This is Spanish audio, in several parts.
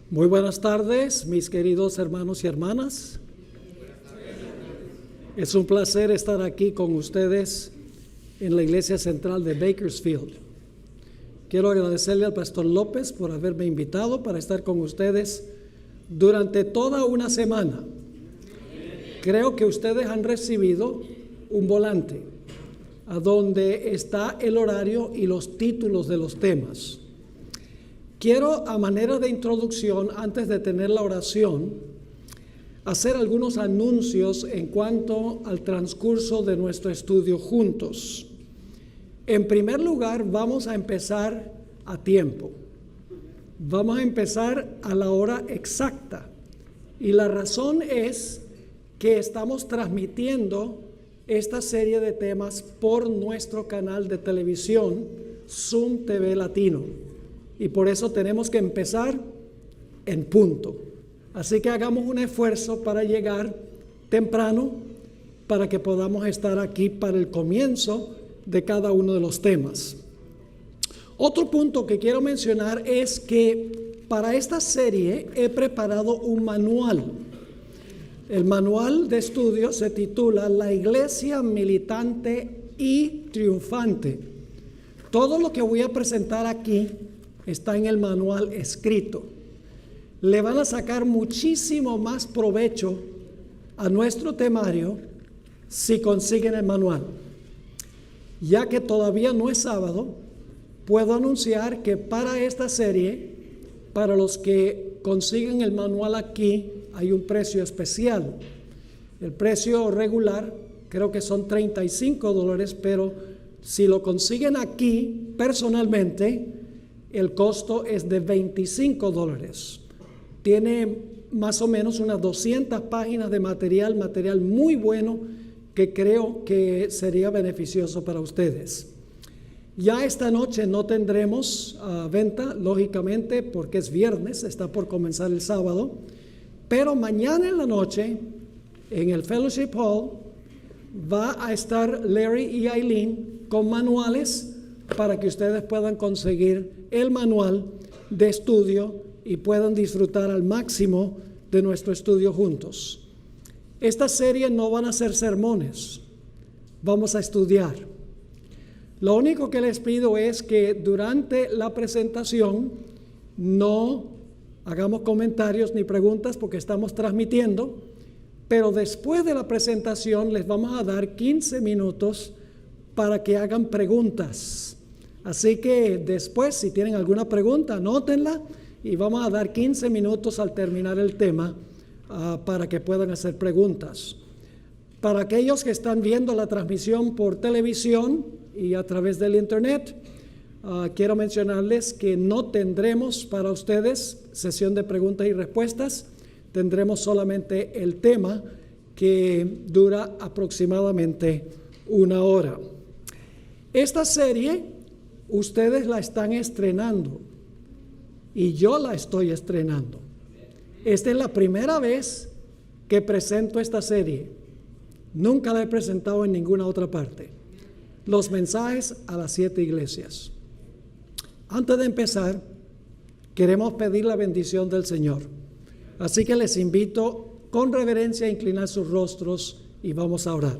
Muy buenas tardes, mis queridos hermanos y hermanas. Es un placer estar aquí con ustedes en la Iglesia Central de Bakersfield. Quiero agradecerle al Pastor López por haberme invitado para estar con ustedes durante toda una semana. Creo que ustedes han recibido un volante a donde está el horario y los títulos de los temas. Quiero, a manera de introducción, antes de tener la oración, hacer algunos anuncios en cuanto al transcurso de nuestro estudio juntos. En primer lugar, vamos a empezar a tiempo. Vamos a empezar a la hora exacta. Y la razón es que estamos transmitiendo esta serie de temas por nuestro canal de televisión, Zoom TV Latino. Y por eso tenemos que empezar en punto. Así que hagamos un esfuerzo para llegar temprano para que podamos estar aquí para el comienzo de cada uno de los temas. Otro punto que quiero mencionar es que para esta serie he preparado un manual. El manual de estudio se titula La Iglesia Militante y Triunfante. Todo lo que voy a presentar aquí está en el manual escrito. Le van a sacar muchísimo más provecho a nuestro temario si consiguen el manual. Ya que todavía no es sábado, puedo anunciar que para esta serie, para los que consiguen el manual aquí, hay un precio especial. El precio regular creo que son $35, pero si lo consiguen aquí personalmente, el costo es de $25. Tiene más o menos unas 200 páginas de material muy bueno que creo que sería beneficioso para ustedes. Ya esta noche no tendremos venta, lógicamente, porque es viernes, está por comenzar el sábado, pero mañana en la noche, en el Fellowship Hall, va a estar Larry y Aileen con manuales para que ustedes puedan conseguir el manual de estudio y puedan disfrutar al máximo de nuestro estudio juntos. Esta serie no van a ser sermones, vamos a estudiar. Lo único que les pido es que durante la presentación no hagamos comentarios ni preguntas porque estamos transmitiendo, pero después de la presentación les vamos a dar 15 minutos para que hagan preguntas. Así que después, si tienen alguna pregunta, anótenla y vamos a dar 15 minutos al terminar el tema para que puedan hacer preguntas. Para aquellos que están viendo la transmisión por televisión y a través del internet, quiero mencionarles que no tendremos para ustedes sesión de preguntas y respuestas, tendremos solamente el tema que dura aproximadamente 1 hora. Esta serie ustedes la están estrenando y yo la estoy estrenando. Esta es la primera vez que presento esta serie. Nunca la he presentado en ninguna otra parte. Los mensajes a las 7 iglesias. Antes de empezar, queremos pedir la bendición del Señor. Así que les invito con reverencia a inclinar sus rostros y vamos a orar.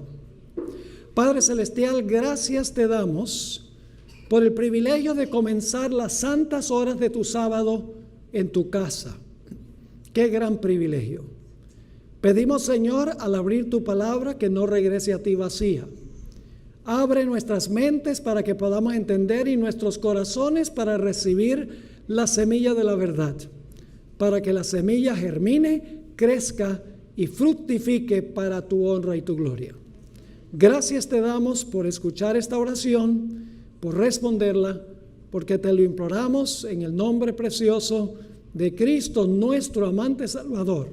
Padre Celestial, gracias te damos por el privilegio de comenzar las santas horas de tu sábado en tu casa. ¡Qué gran privilegio! Pedimos, Señor, al abrir tu palabra, que no regrese a ti vacía. Abre nuestras mentes para que podamos entender y nuestros corazones para recibir la semilla de la verdad, para que la semilla germine, crezca y fructifique para tu honra y tu gloria. Gracias te damos por escuchar esta oración, por responderla, porque te lo imploramos en el nombre precioso de Cristo, nuestro amante Salvador.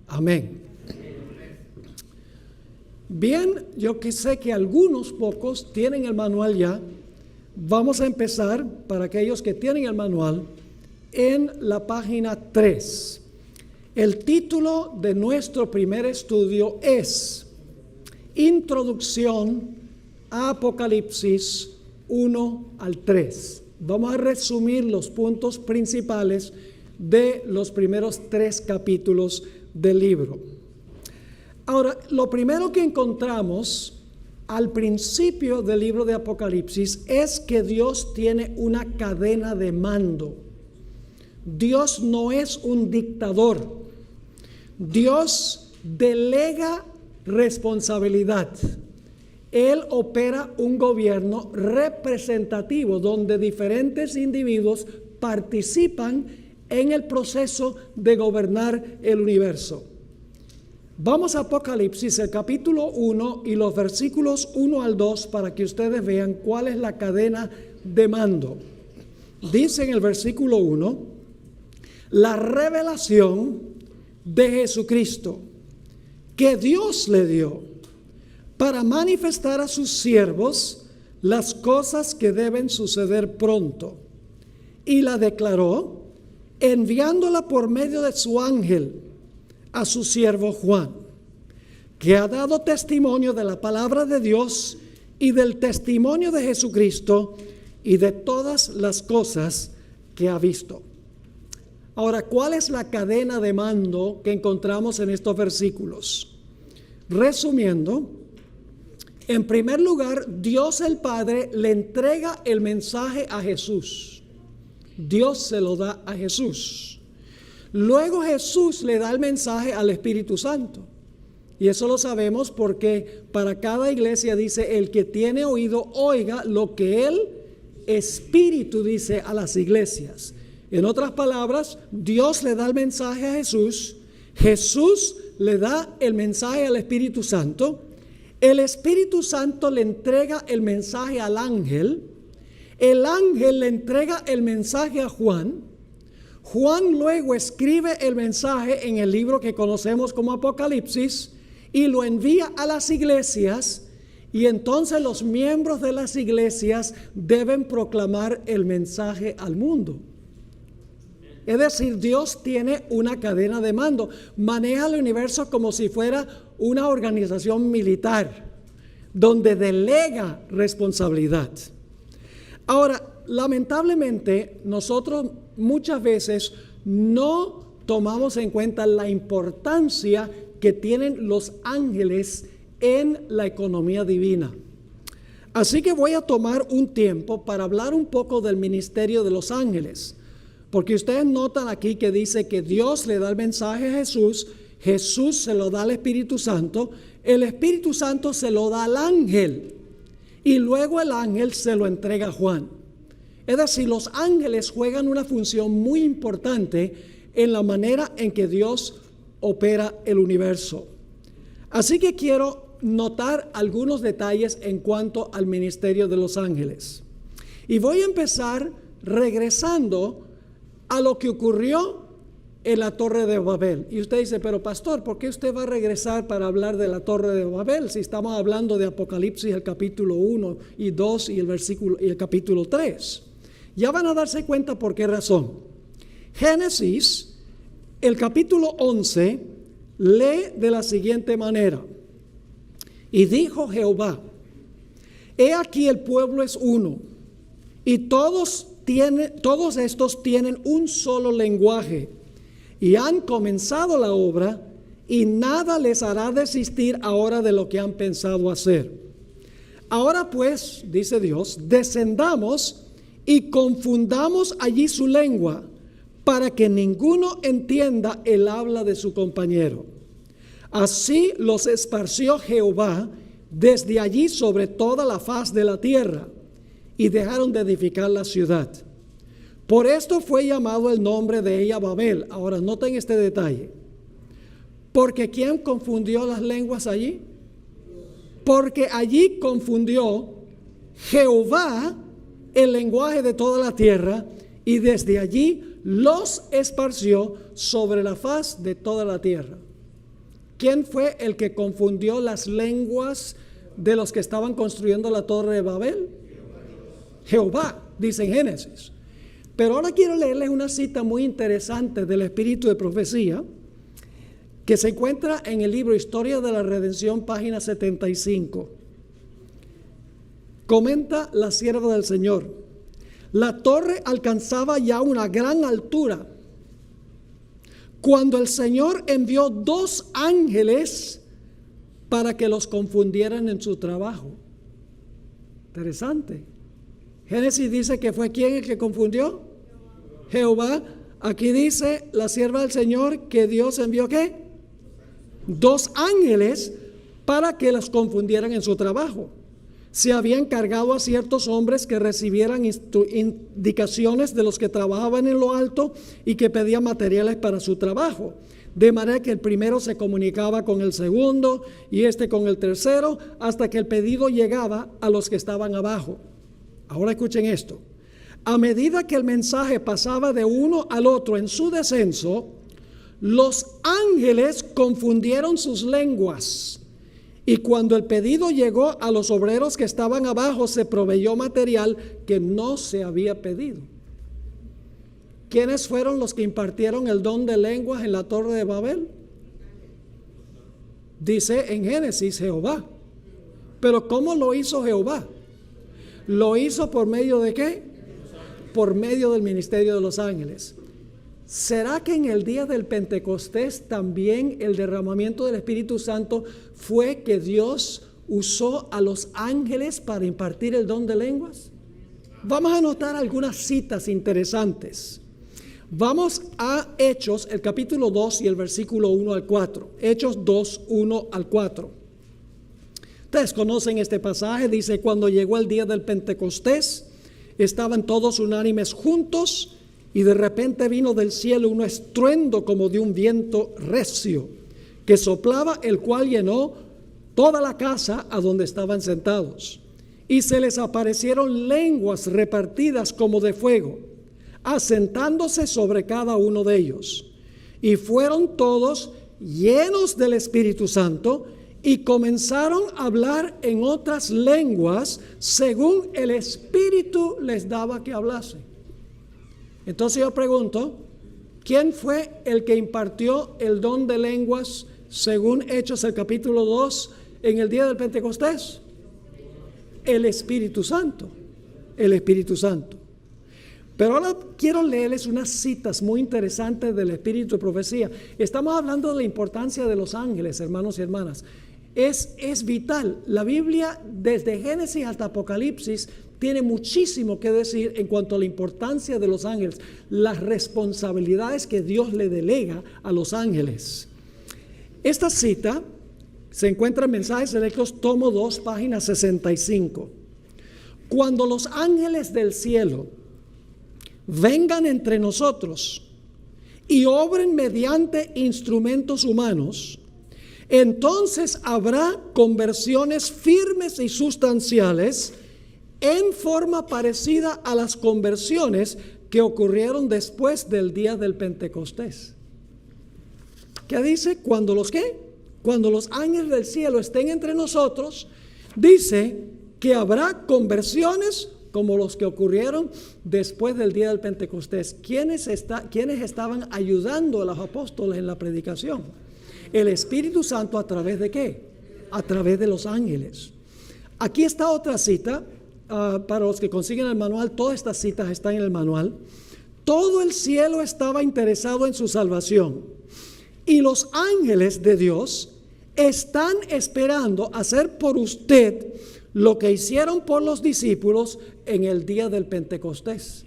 Amén. Bien, yo que sé que algunos pocos tienen el manual ya. Vamos a empezar, para aquellos que tienen el manual, en la página 3. El título de nuestro primer estudio es Introducción a Apocalipsis 1 al 3. Vamos a resumir los puntos principales de los primeros 3 capítulos del libro. Ahora, lo primero que encontramos al principio del libro de Apocalipsis es que Dios tiene una cadena de mando. Dios no es un dictador. Dios delega responsabilidad. Él opera un gobierno representativo donde diferentes individuos participan en el proceso de gobernar el universo. Vamos a Apocalipsis, el capítulo 1 y los versículos 1 al 2 para que ustedes vean cuál es la cadena de mando. Dice en el versículo 1, la revelación de Jesucristo que Dios le dio para manifestar a sus siervos las cosas que deben suceder pronto. Y la declaró enviándola por medio de su ángel a su siervo Juan, que ha dado testimonio de la palabra de Dios y del testimonio de Jesucristo y de todas las cosas que ha visto. Ahora, ¿cuál es la cadena de mando que encontramos en estos versículos? Resumiendo, en primer lugar, Dios el Padre le entrega el mensaje a Jesús. Dios se lo da a Jesús. Luego Jesús le da el mensaje al Espíritu Santo. Y eso lo sabemos porque para cada iglesia dice, el que tiene oído, oiga lo que el Espíritu dice a las iglesias. En otras palabras, Dios le da el mensaje a Jesús, Jesús le da el mensaje al Espíritu Santo, el Espíritu Santo le entrega el mensaje al ángel, el ángel le entrega el mensaje a Juan, Juan luego escribe el mensaje en el libro que conocemos como Apocalipsis y lo envía a las iglesias, y entonces los miembros de las iglesias deben proclamar el mensaje al mundo. Es decir, Dios tiene una cadena de mando, maneja el universo como si fuera una organización militar, donde delega responsabilidad. Ahora, lamentablemente, nosotros muchas veces no tomamos en cuenta la importancia que tienen los ángeles en la economía divina. Así que voy a tomar un tiempo para hablar un poco del ministerio de los ángeles, porque ustedes notan aquí que dice que Dios le da el mensaje a Jesús, Jesús se lo da al Espíritu Santo, el Espíritu Santo se lo da al ángel y luego el ángel se lo entrega a Juan. Es decir, los ángeles juegan una función muy importante en la manera en que Dios opera el universo. Así que quiero notar algunos detalles en cuanto al ministerio de los ángeles. Y voy a empezar regresando a lo que ocurrió en la Torre de Babel. Y usted dice, pero pastor, ¿por qué usted va a regresar para hablar de la Torre de Babel si estamos hablando de Apocalipsis, el capítulo 1 y 2 y el capítulo 3? Ya van a darse cuenta por qué razón. Génesis, el capítulo 11, lee de la siguiente manera. Y dijo Jehová, he aquí el pueblo es uno, y todos estos tienen un solo lenguaje, y han comenzado la obra, y nada les hará desistir ahora de lo que han pensado hacer. Ahora pues, dice Dios, descendamos y confundamos allí su lengua, para que ninguno entienda el habla de su compañero. Así los esparció Jehová desde allí sobre toda la faz de la tierra, y dejaron de edificar la ciudad. Por esto fue llamado el nombre de ella Babel. Ahora noten este detalle. Porque ¿quién confundió las lenguas allí? Porque allí confundió Jehová el lenguaje de toda la tierra, y desde allí los esparció sobre la faz de toda la tierra. ¿Quién fue el que confundió las lenguas de los que estaban construyendo la Torre de Babel? Jehová, dice en Génesis. Pero ahora quiero leerles una cita muy interesante del Espíritu de Profecía, que se encuentra en el libro Historia de la Redención, página 75. Comenta la sierva del Señor: la torre alcanzaba ya una gran altura, cuando el Señor envió 2 ángeles para que los confundieran en su trabajo. Interesante. Génesis dice que fue ¿quién el que confundió? Jehová. Aquí dice la sierva del Señor que Dios envió ¿qué? 2 ángeles para que los confundieran en su trabajo. Se había encargado a ciertos hombres que recibieran indicaciones de los que trabajaban en lo alto y que pedían materiales para su trabajo. De manera que el primero se comunicaba con el segundo y este con el tercero, hasta que el pedido llegaba a los que estaban abajo. Ahora escuchen esto. A medida que el mensaje pasaba de uno al otro en su descenso, los ángeles confundieron sus lenguas. Y cuando el pedido llegó a los obreros que estaban abajo, se proveyó material que no se había pedido. ¿Quiénes fueron los que impartieron el don de lenguas en la Torre de Babel? Dice en Génesis Jehová. Pero ¿cómo lo hizo Jehová? ¿Lo hizo por medio de qué? Por medio del ministerio de los ángeles. ¿Será que en el día del Pentecostés también el derramamiento del Espíritu Santo fue que Dios usó a los ángeles para impartir el don de lenguas? Vamos a notar algunas citas interesantes. Vamos a Hechos, el capítulo 2 y el versículo 1 al 4. Hechos 2, 1 al 4. Ustedes conocen este pasaje. Dice: cuando llegó el día del Pentecostés, estaban todos unánimes juntos, y de repente vino del cielo un estruendo como de un viento recio que soplaba, el cual llenó toda la casa a donde estaban sentados. Y se les aparecieron lenguas repartidas como de fuego, asentándose sobre cada uno de ellos. Y fueron todos llenos del Espíritu Santo y comenzaron a hablar en otras lenguas según el Espíritu les daba que hablase. Entonces yo pregunto, ¿quién fue el que impartió el don de lenguas según Hechos el capítulo 2 en el día del Pentecostés? El Espíritu Santo. El Espíritu Santo. Pero ahora quiero leerles unas citas muy interesantes del Espíritu de Profecía. Estamos hablando de la importancia de los ángeles, hermanos y hermanas. Es vital. La Biblia, desde Génesis hasta Apocalipsis, tiene muchísimo que decir en cuanto a la importancia de los ángeles, las responsabilidades que Dios le delega a los ángeles. Esta cita se encuentra en Mensajes Selectos, tomo 2, página 65. Cuando los ángeles del cielo vengan entre nosotros y obren mediante instrumentos humanos, entonces habrá conversiones firmes y sustanciales en forma parecida a las conversiones que ocurrieron después del día del Pentecostés. ¿Qué dice? Cuando los ángeles del cielo estén entre nosotros, dice que habrá conversiones como los que ocurrieron después del día del Pentecostés. ¿Quiénes estaban ayudando a los apóstoles en la predicación? El Espíritu Santo. ¿A través de qué? A través de los ángeles. Aquí está otra cita. Para los que consiguen el manual, todas estas citas están en el manual. Todo el cielo estaba interesado en su salvación, y los ángeles de Dios están esperando hacer por usted lo que hicieron por los discípulos en el día del Pentecostés.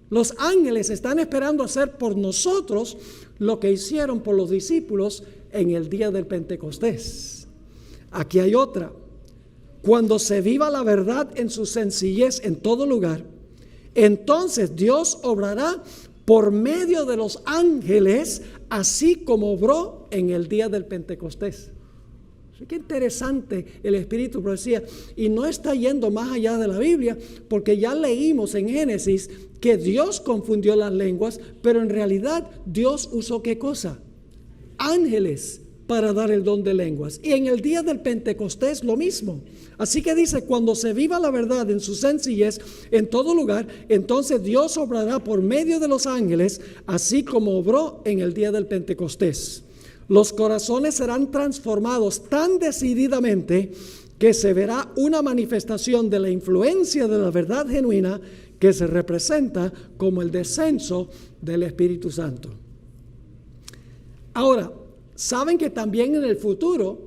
Los ángeles están esperando hacer por nosotros lo que hicieron por los discípulos en el día del Pentecostés. Aquí hay otra. Cuando se viva la verdad en su sencillez en todo lugar, entonces Dios obrará por medio de los ángeles, así como obró en el día del Pentecostés. Qué interesante el Espíritu de Profecía. Y no está yendo más allá de la Biblia, porque ya leímos en Génesis que Dios confundió las lenguas, pero en realidad Dios usó ¿qué cosa? Ángeles para dar el don de lenguas. Y en el día del Pentecostés lo mismo. Así que dice: cuando se viva la verdad en su sencillez en todo lugar, entonces Dios obrará por medio de los ángeles, así como obró en el día del Pentecostés. Los corazones serán transformados tan decididamente que se verá una manifestación de la influencia de la verdad genuina, que se representa como el descenso del Espíritu Santo. Ahora, saben que también en el futuro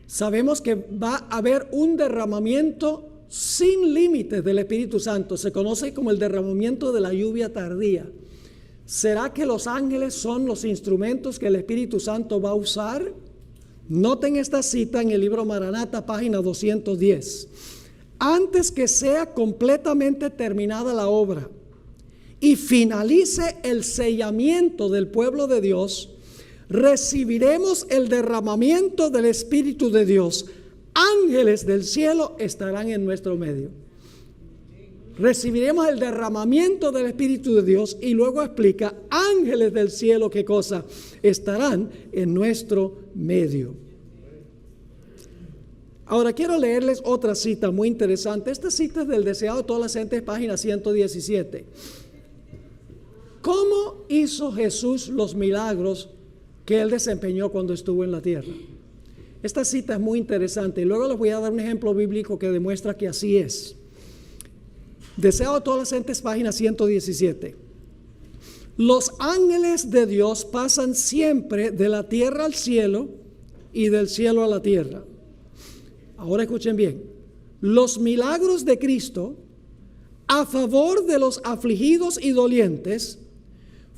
sabemos que va a haber un derramamiento sin límites del Espíritu Santo. Se conoce como el derramamiento de la lluvia tardía. ¿Será que los ángeles son los instrumentos que el Espíritu Santo va a usar? Noten esta cita en el libro Maranata, página 210. Antes que sea completamente terminada la obra y finalice el sellamiento del pueblo de Dios, recibiremos el derramamiento del Espíritu de Dios. Ángeles del cielo estarán en nuestro medio. Recibiremos el derramamiento del Espíritu de Dios, y luego explica: ángeles del cielo, ¿qué cosa? Estarán en nuestro medio. Ahora quiero leerles otra cita muy interesante. Esta cita es del Deseado de todas las gentes, página 117. ¿Cómo hizo Jesús los milagros que Él desempeñó cuando estuvo en la tierra? Esta cita es muy interesante, y luego les voy a dar un ejemplo bíblico que demuestra que así es. Deseado de todas las gentes, página 117. Los ángeles de Dios pasan siempre de la tierra al cielo y del cielo a la tierra. Ahora escuchen bien. Los milagros de Cristo a favor de los afligidos y dolientes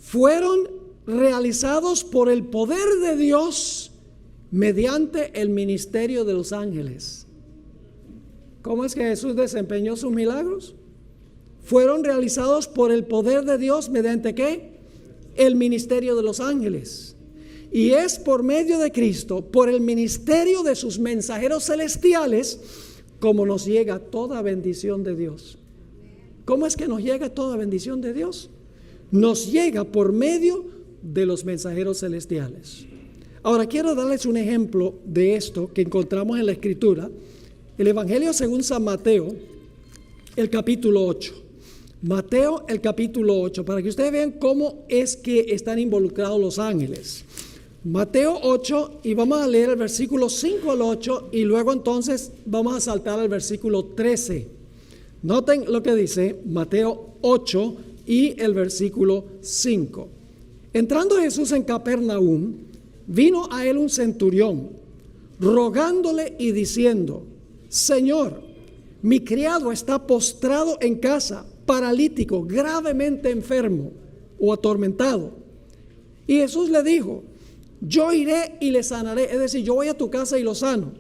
fueron realizados por el poder de Dios mediante el ministerio de los ángeles. ¿Cómo es que Jesús desempeñó sus milagros? Fueron realizados por el poder de Dios mediante ¿qué? El ministerio de los ángeles. Y es por medio de Cristo, por el ministerio de sus mensajeros celestiales, como nos llega toda bendición de Dios. ¿Cómo es que nos llega toda bendición de Dios? Nos llega por medio de los mensajeros celestiales. Ahora quiero darles un ejemplo de esto que encontramos en la Escritura. El Evangelio según San Mateo, el capítulo 8. Mateo, el capítulo 8, para que ustedes vean cómo es que están involucrados los ángeles. Mateo 8, y vamos a leer el versículo 5 al 8, y luego entonces vamos a saltar al versículo 13. Noten lo que dice Mateo 8 y el versículo 5. Entrando Jesús en Capernaum, vino a él un centurión, rogándole y diciendo: Señor, mi criado está postrado en casa, paralítico, gravemente enfermo o atormentado. Y Jesús le dijo: yo iré y le sanaré, es decir, yo voy a tu casa y lo sano.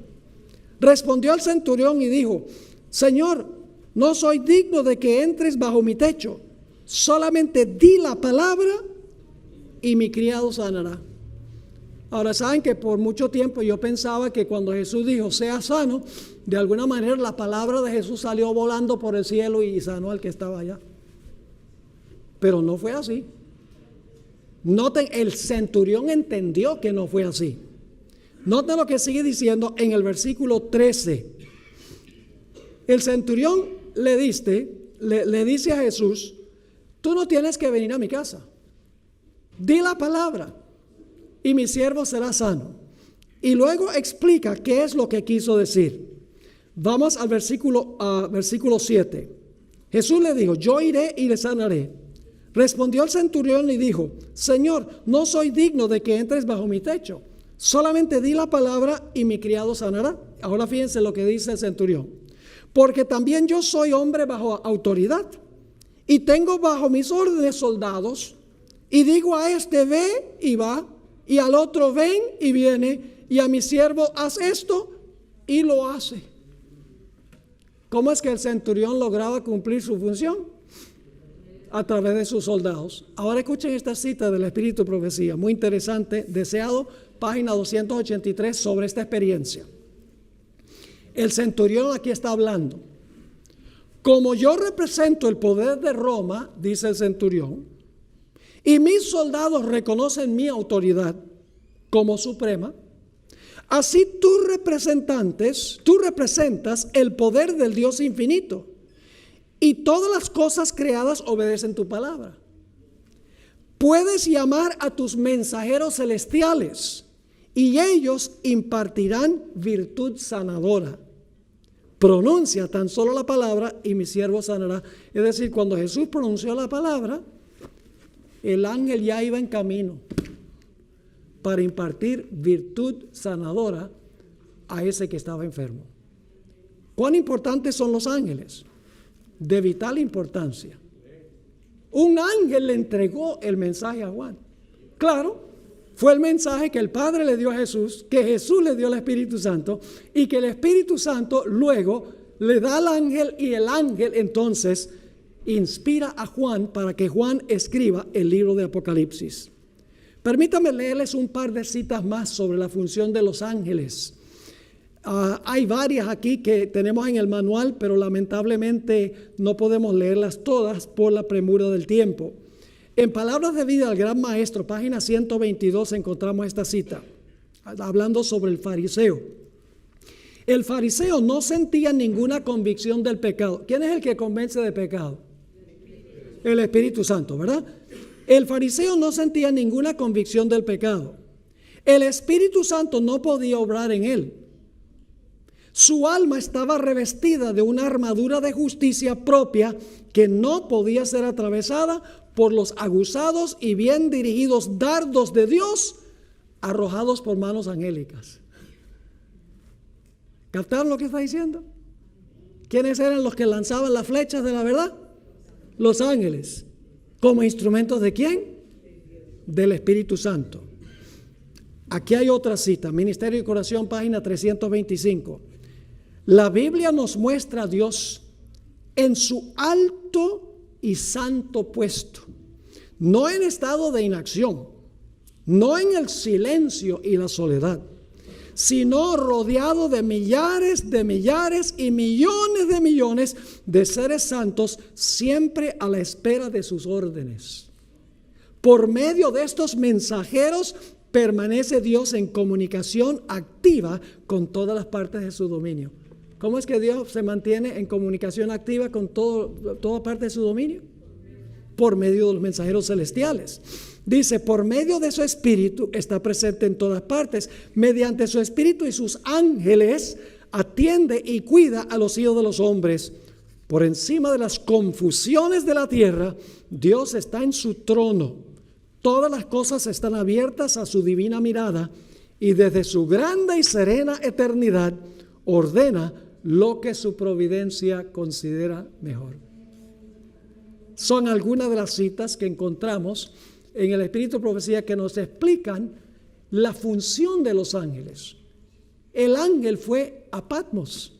Respondió el centurión y dijo: Señor, no soy digno de que entres bajo mi techo, solamente di la palabra y mi criado sanará. Ahora saben que por mucho tiempo yo pensaba que cuando Jesús dijo sea sano, de alguna manera la palabra de Jesús salió volando por el cielo y sanó al que estaba allá. Pero no fue así. Noten, el centurión entendió que no fue así. Noten lo que sigue diciendo en el versículo 13. El centurión le dice a Jesús: tú no tienes que venir a mi casa. Di la palabra y mi siervo será sano. Y luego explica qué es lo que quiso decir. Vamos al versículo 7. Jesús le dijo: yo iré y le sanaré. Respondió el centurión y dijo: Señor, no soy digno de que entres bajo mi techo, solamente di la palabra y mi criado sanará. Ahora fíjense lo que dice el centurión: porque también yo soy hombre bajo autoridad y tengo bajo mis órdenes soldados, y digo a este ve y va, y al otro ven y viene, y a mi siervo haz esto y lo hace. ¿Cómo es que el centurión lograba cumplir su función? A través de sus soldados. Ahora escuchen esta cita del Espíritu de Profecía, muy interesante, Deseado, página 283, sobre esta experiencia. El centurión aquí está hablando: como yo represento el poder de Roma, dice el centurión, y mis soldados reconocen mi autoridad como suprema, así tú representas el poder del Dios infinito, y todas las cosas creadas obedecen tu palabra. Puedes llamar a tus mensajeros celestiales y ellos impartirán virtud sanadora. Pronuncia tan solo la palabra y mi siervo sanará. Es decir, cuando Jesús pronunció la palabra, el ángel ya iba en camino. para impartir virtud sanadora a ese que estaba enfermo. ¿Cuán importantes son los ángeles? De vital importancia. Un ángel le entregó el mensaje a Juan. Claro, fue el mensaje que el Padre le dio a Jesús, que Jesús le dio al Espíritu Santo y que el Espíritu Santo luego le da al ángel, y el ángel entonces inspira a Juan para que Juan escriba el libro de Apocalipsis. Permítame leerles un par de citas más sobre la función de los ángeles. Hay varias aquí que tenemos en el manual, pero lamentablemente no podemos leerlas todas por la premura del tiempo. En Palabras de Vida del Gran Maestro, página 122, encontramos esta cita, hablando sobre el fariseo. El fariseo no sentía ninguna convicción del pecado. ¿Quién es el que convence de pecado? El Espíritu Santo, ¿verdad? El fariseo no sentía ninguna convicción del pecado. El Espíritu Santo no podía obrar en él. Su alma estaba revestida de una armadura de justicia propia que no podía ser atravesada por los aguzados y bien dirigidos dardos de Dios arrojados por manos angélicas. ¿Captaron lo que está diciendo? ¿Quiénes eran los que lanzaban las flechas de la verdad? Los ángeles. ¿Como instrumentos de quién? Del Espíritu Santo. Aquí hay otra cita, Ministerio y Corazón, página 325. La Biblia nos muestra a Dios en su alto y santo puesto, no en estado de inacción, no en el silencio y la soledad, sino rodeado de millares y millones de millones de seres santos, siempre a la espera de sus órdenes. Por medio de estos mensajeros permanece Dios en comunicación activa con todas las partes de su dominio. ¿Cómo es que Dios se mantiene en comunicación activa con toda parte de su dominio? Por medio de los mensajeros celestiales. Dice, por medio de su Espíritu está presente en todas partes. Mediante su Espíritu y sus ángeles atiende y cuida a los hijos de los hombres. Por encima de las confusiones de la tierra, Dios está en su trono. Todas las cosas están abiertas a su divina mirada, y desde su grande y serena eternidad ordena lo que su providencia considera mejor. Son algunas de las citas que encontramos en el Espíritu de Profecía que nos explican la función de los ángeles. El ángel fue a Patmos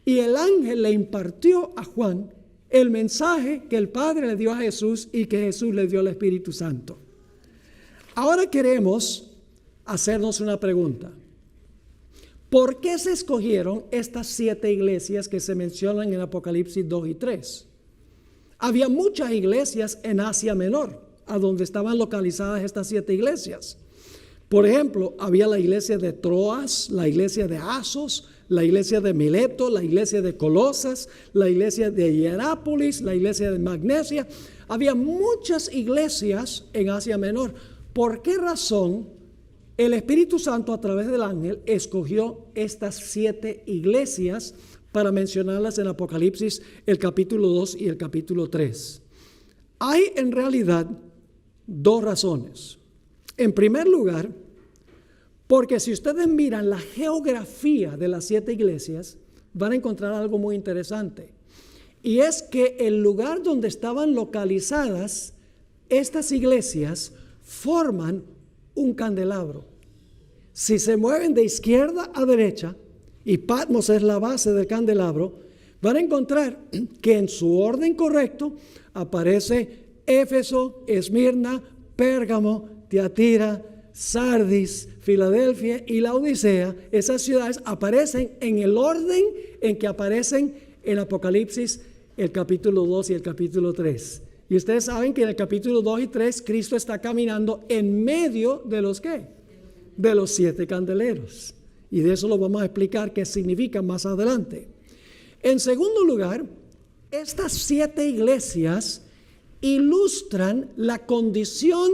y el ángel le impartió a Juan el mensaje que el Padre le dio a Jesús y que Jesús le dio al Espíritu Santo. Ahora queremos hacernos una pregunta. ¿Por qué se escogieron estas 7 iglesias que se mencionan en Apocalipsis 2 y 3? Había muchas iglesias en Asia Menor, a donde estaban localizadas estas 7 iglesias. Por ejemplo, había la iglesia de Troas, la iglesia de Asos, la iglesia de Mileto, la iglesia de Colosas, la iglesia de Hierápolis, la iglesia de Magnesia. Había muchas iglesias en Asia Menor. ¿Por qué razón el Espíritu Santo a través del ángel escogió estas 7 iglesias para mencionarlas en Apocalipsis, el capítulo 2 y el capítulo 3? Hay en realidad 2 razones. En primer lugar, porque si ustedes miran la geografía de las 7 iglesias, van a encontrar algo muy interesante. Y es que el lugar donde estaban localizadas estas iglesias forman un candelabro. Si se mueven de izquierda a derecha, y Patmos es la base del candelabro, van a encontrar que en su orden correcto aparece Éfeso, Esmirna, Pérgamo, Tiatira, Sardis, Filadelfia y Laodicea. Esas ciudades aparecen en el orden en que aparecen en Apocalipsis el capítulo 2 y el capítulo 3. Y ustedes saben que en el capítulo 2 y 3 Cristo está caminando en medio de los ¿qué? De los 7 candeleros. Y de eso lo vamos a explicar qué significa más adelante. En segundo lugar, estas 7 iglesias ilustran la condición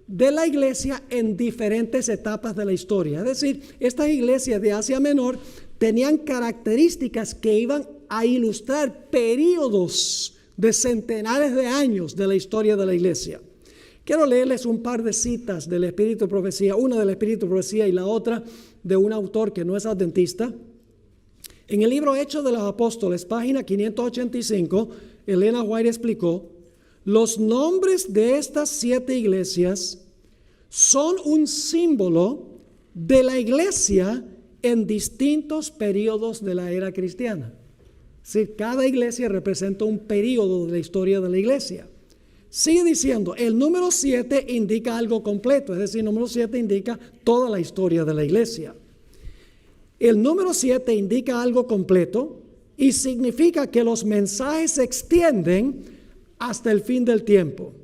de la iglesia en diferentes etapas de la historia. Es decir, estas iglesias de Asia Menor tenían características que iban a ilustrar periodos de centenares de años de la historia de la iglesia. Quiero leerles un par de citas del Espíritu de Profecía, una del Espíritu de Profecía y la otra de un autor que no es adventista. En el libro Hechos de los Apóstoles, página 585, Elena White explicó: los nombres de estas 7 iglesias son un símbolo de la iglesia en distintos periodos de la era cristiana. Es decir, cada iglesia representa un periodo de la historia de la iglesia. Sigue diciendo, el número 7 indica algo completo, es decir, el número 7 indica toda la historia de la iglesia. El número 7 indica algo completo y significa que los mensajes se extienden hasta el fin del tiempo,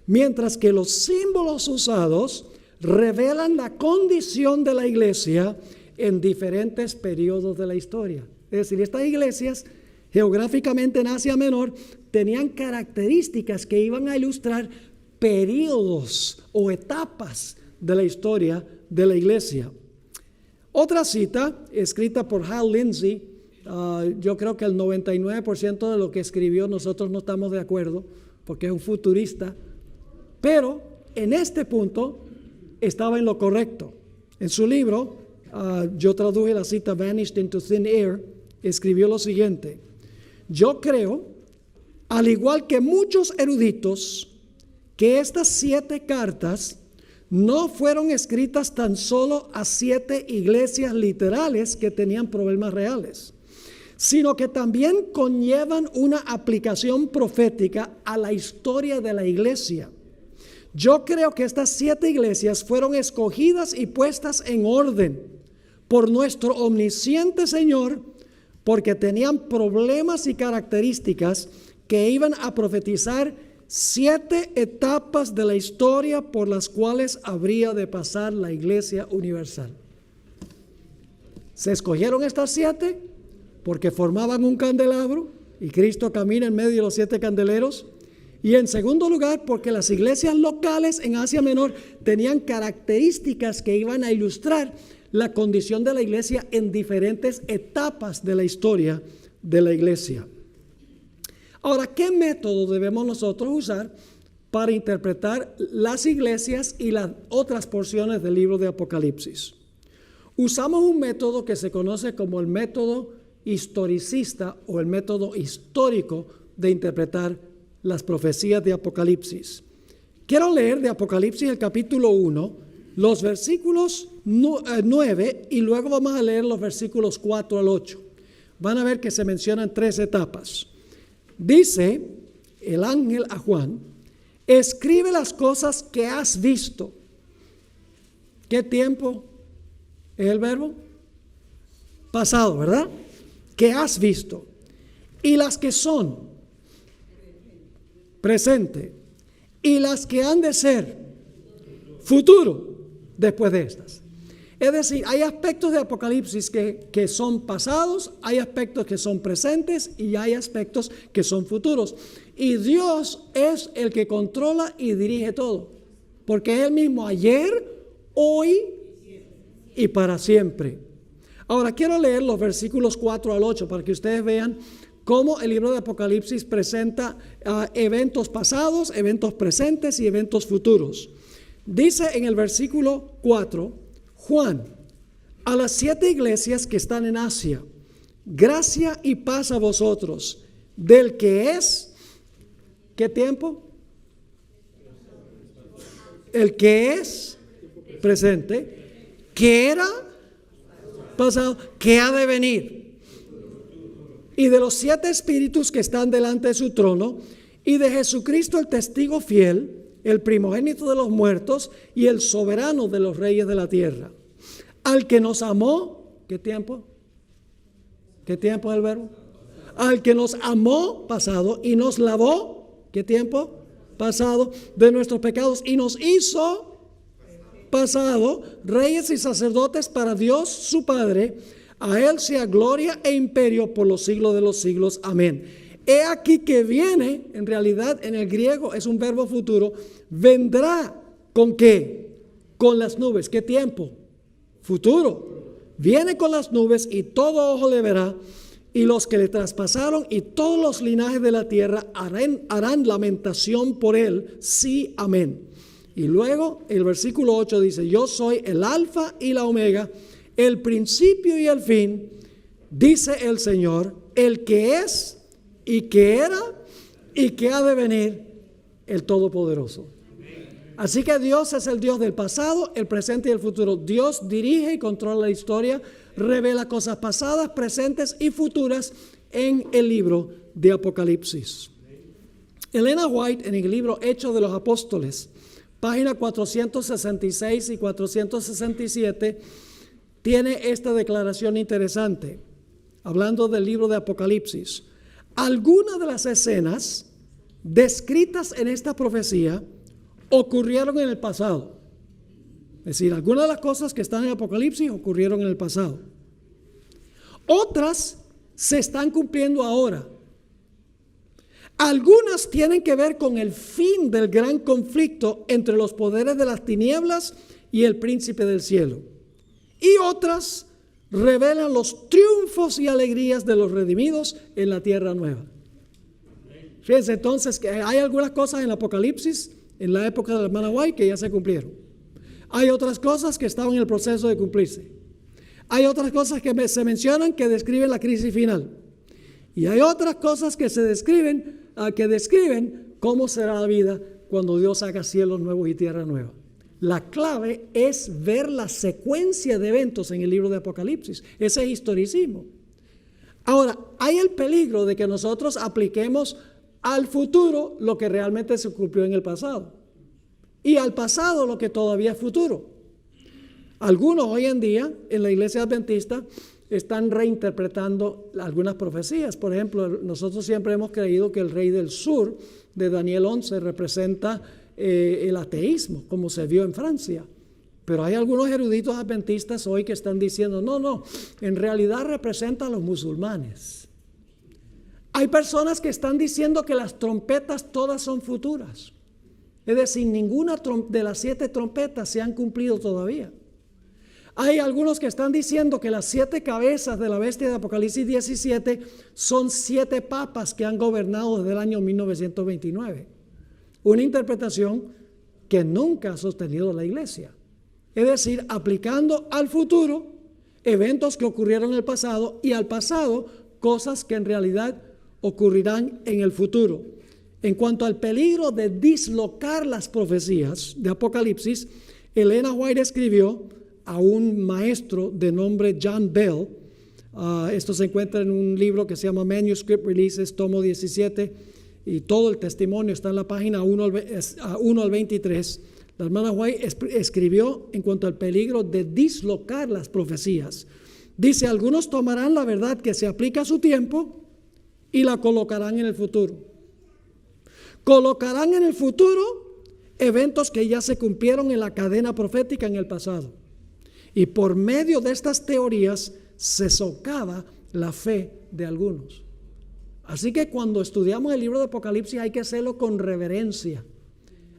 mientras que los símbolos usados revelan la condición de la iglesia en diferentes periodos de la historia. Es decir, estas iglesias geográficamente en Asia Menor tenían características que iban a ilustrar periodos o etapas de la historia de la iglesia. Otra cita escrita por Hal Lindsey, yo creo que el 99% de lo que escribió nosotros no estamos de acuerdo porque es un futurista, pero en este punto estaba en lo correcto. En su libro, yo traduje la cita Vanished into Thin Air, escribió lo siguiente: yo creo, al igual que muchos eruditos, que estas 7 cartas no fueron escritas tan solo a 7 iglesias literales que tenían problemas reales, sino que también conllevan una aplicación profética a la historia de la iglesia. Yo creo que estas 7 iglesias fueron escogidas y puestas en orden por nuestro omnisciente Señor, porque tenían problemas y características que iban a profetizar 7 etapas de la historia por las cuales habría de pasar la iglesia universal. Se escogieron estas 7 porque formaban un candelabro y Cristo camina en medio de los 7 candeleros. Y en segundo lugar, porque las iglesias locales en Asia Menor tenían características que iban a ilustrar la condición de la iglesia en diferentes etapas de la historia de la iglesia. Ahora, ¿qué método debemos nosotros usar para interpretar las iglesias y las otras porciones del libro de Apocalipsis? Usamos un método que se conoce como el método historicista o el método histórico de interpretar las profecías de Apocalipsis. Quiero leer de Apocalipsis el capítulo 1, los versículos 9 y luego vamos a leer los versículos 4 al 8. Van a ver que se mencionan 3 etapas. Dice el ángel a Juan: escribe las cosas que has visto. ¿Qué tiempo es el verbo? Pasado, ¿verdad? Que has visto. Y las que son, presente. Y las que han de ser, futuro, después de estas. Es decir, hay aspectos de Apocalipsis que son pasados, hay aspectos que son presentes y hay aspectos que son futuros. Y Dios es el que controla y dirige todo, porque es el mismo ayer, hoy y para siempre. Ahora quiero leer los versículos 4 al 8 para que ustedes vean cómo el libro de Apocalipsis presenta eventos pasados, eventos presentes y eventos futuros. Dice en el versículo 4, Juan, a las 7 iglesias que están en Asia, gracia y paz a vosotros, del que es, ¿qué tiempo? El que es presente, que era pasado, que ha de venir. Y de los 7 espíritus que están delante de su trono, y de Jesucristo el testigo fiel, el primogénito de los muertos y el soberano de los reyes de la tierra, al que nos amó. ¿Qué tiempo? ¿Qué tiempo es el verbo? Al que nos amó, pasado, y nos lavó. ¿Qué tiempo? Pasado, de nuestros pecados, y nos hizo, pasado, reyes y sacerdotes para Dios su Padre. A él sea gloria e imperio por los siglos de los siglos. Amén. He aquí que viene, en realidad en el griego es un verbo futuro, vendrá ¿con qué? Con las nubes. ¿Qué tiempo? Futuro. Viene con las nubes y todo ojo le verá, y los que le traspasaron y todos los linajes de la tierra harán lamentación por él. Sí, amén. Y luego el versículo 8 dice, yo soy el alfa y la omega, el principio y el fin, dice el Señor, el que es y que era y que ha de venir, el Todopoderoso. Así que Dios es el Dios del pasado, el presente y el futuro. Dios dirige y controla la historia, revela cosas pasadas, presentes y futuras en el libro de Apocalipsis. Elena White, en el libro Hechos de los Apóstoles, página 466 y 467, tiene esta declaración interesante, hablando del libro de Apocalipsis. Algunas de las escenas descritas en esta profecía ocurrieron en el pasado. Es decir, algunas de las cosas que están en Apocalipsis ocurrieron en el pasado. Otras se están cumpliendo ahora. Algunas tienen que ver con el fin del gran conflicto entre los poderes de las tinieblas y el príncipe del cielo. Y otras revelan los triunfos y alegrías de los redimidos en la tierra nueva. Fíjense entonces que hay algunas cosas en Apocalipsis, en la época de la hermana White, que ya se cumplieron. Hay otras cosas que estaban en el proceso de cumplirse. Hay otras cosas que se mencionan que describen la crisis final. Y hay otras cosas que se describen, que describen cómo será la vida cuando Dios haga cielos nuevos y tierra nueva. La clave es ver la secuencia de eventos en el libro de Apocalipsis. Ese es historicismo. Ahora, hay el peligro de que nosotros apliquemos al futuro lo que realmente se cumplió en el pasado y al pasado lo que todavía es futuro. Algunos hoy en día en la iglesia adventista están reinterpretando algunas profecías. Por ejemplo, nosotros siempre hemos creído que el rey del sur de Daniel 11 representa el ateísmo, como se vio en Francia. Pero hay algunos eruditos adventistas hoy que están diciendo, no, en realidad representa a los musulmanes. Hay personas que están diciendo que las trompetas todas son futuras. Es decir, ninguna de las 7 trompetas se han cumplido todavía. Hay algunos que están diciendo que las 7 cabezas de la bestia de Apocalipsis 17 son 7 papas que han gobernado desde el año 1929. Una interpretación que nunca ha sostenido la iglesia. Es decir, aplicando al futuro eventos que ocurrieron en el pasado y al pasado cosas que en realidad ocurrirán en el futuro. En cuanto al peligro de dislocar las profecías de Apocalipsis, Elena White escribió a un maestro de nombre John Bell. Esto se encuentra en un libro que se llama Manuscript Releases, tomo 17, y todo el testimonio está en la página 1 al 23. La hermana White escribió en cuanto al peligro de dislocar las profecías. Dice, algunos tomarán la verdad que se aplica a su tiempo y la colocarán en el futuro. Colocarán en el futuro eventos que ya se cumplieron en la cadena profética en el pasado. Y por medio de estas teorías se socava la fe de algunos. Así que cuando estudiamos el libro de Apocalipsis hay que hacerlo con reverencia.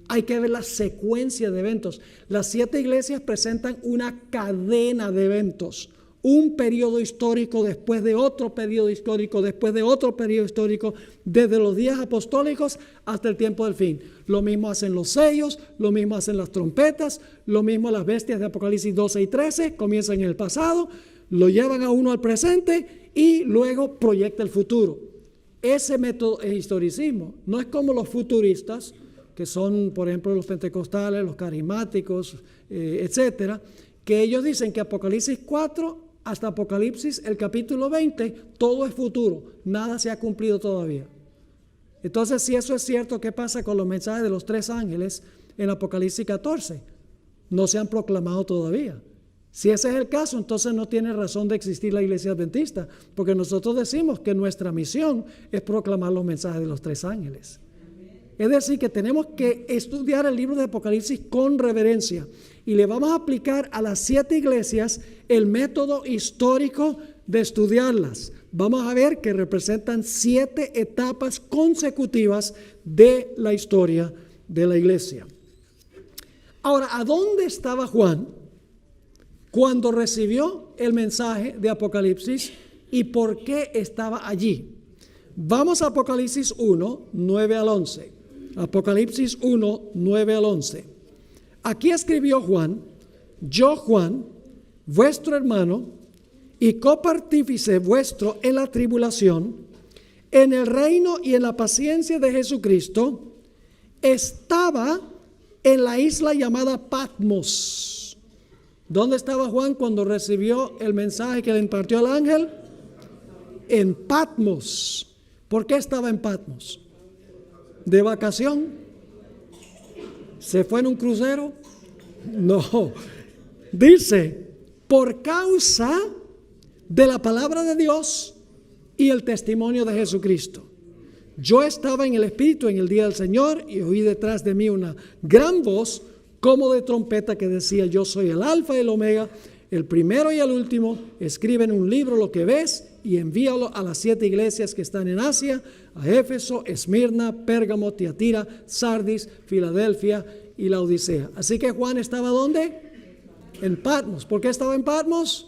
Hay que ver la secuencia de eventos. Las 7 iglesias presentan una cadena de eventos. Un periodo histórico después de otro periodo histórico, después de otro periodo histórico, desde los días apostólicos hasta el tiempo del fin. Lo mismo hacen los sellos, lo mismo hacen las trompetas, lo mismo las bestias de Apocalipsis 12 y 13, comienzan en el pasado, lo llevan a uno al presente y luego proyecta el futuro. Ese método es historicismo, no es como los futuristas, que son, por ejemplo, los pentecostales, los carismáticos, etcétera, que ellos dicen que Apocalipsis 4 hasta Apocalipsis, el capítulo 20, todo es futuro, nada se ha cumplido todavía. Entonces, si eso es cierto, ¿qué pasa con los mensajes de los 3 ángeles en Apocalipsis 14? No se han proclamado todavía. Si ese es el caso, entonces no tiene razón de existir la iglesia adventista, porque nosotros decimos que nuestra misión es proclamar los mensajes de los 3 ángeles. Es decir, que tenemos que estudiar el libro de Apocalipsis con reverencia y le vamos a aplicar a las 7 iglesias el método histórico de estudiarlas. Vamos a ver que representan 7 etapas consecutivas de la historia de la iglesia. Ahora, ¿a dónde estaba Juan cuando recibió el mensaje de Apocalipsis y por qué estaba allí? Vamos a Apocalipsis 1, 9 al 11. Apocalipsis 1, 9 al 11. Aquí escribió Juan, yo Juan, vuestro hermano y copartífice vuestro en la tribulación, en el reino y en la paciencia de Jesucristo, estaba en la isla llamada Patmos. ¿Dónde estaba Juan cuando recibió el mensaje que le impartió el ángel? En Patmos. ¿Por qué estaba en Patmos? ¿De vacación? ¿Se fue en un crucero? No. Dice, por causa de la palabra de Dios y el testimonio de Jesucristo. Yo estaba en el Espíritu en el día del Señor y oí detrás de mí una gran voz como de trompeta que decía, yo soy el Alfa y el Omega, el primero y el último. Escribe en un libro lo que ves y envíalo a las 7 iglesias que están en Asia, a Éfeso, Esmirna, Pérgamo, Tiatira, Sardis, Filadelfia y la Odisea. Así que Juan estaba ¿dónde? En Patmos. ¿Por qué estaba en Patmos?